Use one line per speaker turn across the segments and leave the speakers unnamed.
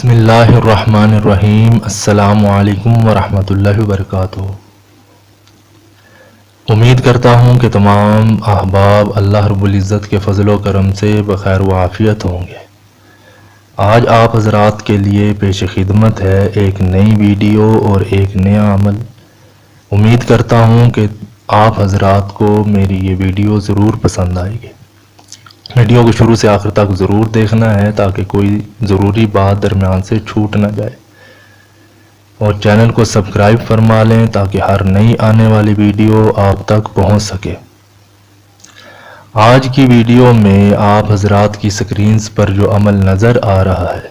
بسم اللہ الرحمن الرحیم۔ السلام علیکم ورحمۃ اللہ وبرکاتہ۔ امید کرتا ہوں کہ تمام احباب اللہ رب العزت کے فضل و کرم سے بخیر و عافیت ہوں گے۔ آج آپ حضرات کے لیے پیش خدمت ہے ایک نئی ویڈیو اور ایک نیا عمل۔ امید کرتا ہوں کہ آپ حضرات کو میری یہ ویڈیو ضرور پسند آئے گی۔ ویڈیو کو شروع سے آخر تک ضرور دیکھنا ہے تاکہ کوئی ضروری بات درمیان سے چھوٹ نہ جائے، اور چینل کو سبسکرائب فرما لیں تاکہ ہر نئی آنے والی ویڈیو آپ تک پہنچ سکے۔ آج کی ویڈیو میں آپ حضرات کی سکرینز پر جو عمل نظر آ رہا ہے،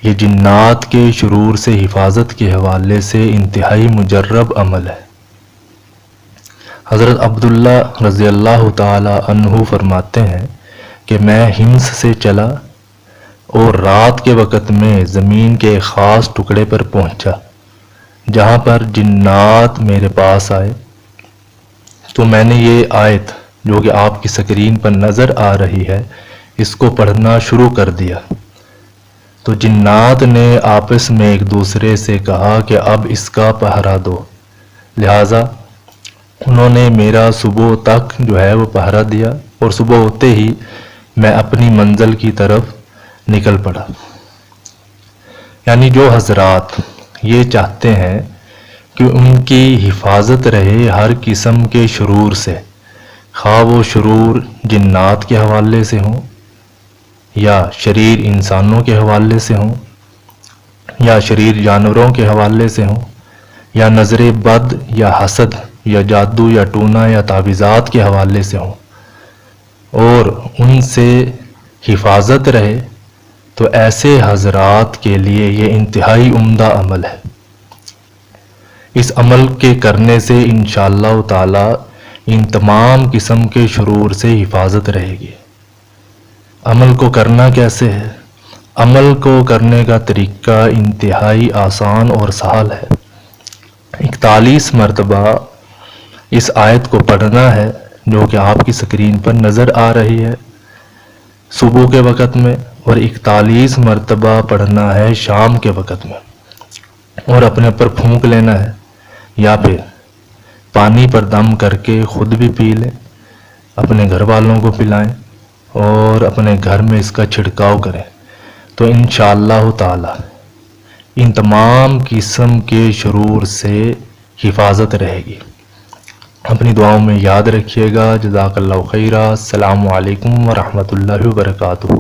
یہ جنات کے شرور سے حفاظت کے حوالے سے انتہائی مجرب عمل ہے۔ حضرت عبداللہ رضی اللہ تعالی عنہ فرماتے ہیں کہ میں حمص سے چلا اور رات کے وقت میں زمین کے ایک خاص ٹکڑے پر پہنچا جہاں پر جنات میرے پاس آئے، تو میں نے یہ آیت جو کہ آپ کی سکرین پر نظر آ رہی ہے اس کو پڑھنا شروع کر دیا، تو جنات نے آپس میں ایک دوسرے سے کہا کہ اب اس کا پہرا دو، لہذا انہوں نے میرا صبح تک جو ہے وہ پہرا دیا، اور صبح ہوتے ہی میں اپنی منزل کی طرف نکل پڑا۔ یعنی جو حضرات یہ چاہتے ہیں کہ ان کی حفاظت رہے ہر قسم کے شرور سے، خواہ وہ شرور جنات کے حوالے سے ہوں یا شریر انسانوں کے حوالے سے ہوں یا شریر جانوروں کے حوالے سے ہوں یا نظر بد یا حسد یا جادو یا ٹونا یا تعویذات کے حوالے سے ہوں، اور ان سے حفاظت رہے، تو ایسے حضرات کے لیے یہ انتہائی عمدہ عمل ہے۔ اس عمل کے کرنے سے انشاءاللہ تعالی ان تمام قسم کے شرور سے حفاظت رہے گی۔ عمل کو کرنا کیسے ہے؟ عمل کو کرنے کا طریقہ انتہائی آسان اور سہل ہے۔ 41 مرتبہ اس آیت کو پڑھنا ہے جو کہ آپ کی سکرین پر نظر آ رہی ہے صبح کے وقت میں، اور 41 مرتبہ پڑھنا ہے شام کے وقت میں، اور اپنے اوپر پھونک لینا ہے یا پھر پانی پر دم کر کے خود بھی پی لیں، اپنے گھر والوں کو پلائیں اور اپنے گھر میں اس کا چھڑکاؤ کریں، تو انشاءاللہ تعالی ان تمام قسم کے شرور سے حفاظت رہے گی۔ اپنی دعاؤں میں یاد رکھیے گا۔ جزاک اللہ خیرہ۔ السلام علیکم ورحمۃ اللہ وبرکاتہ۔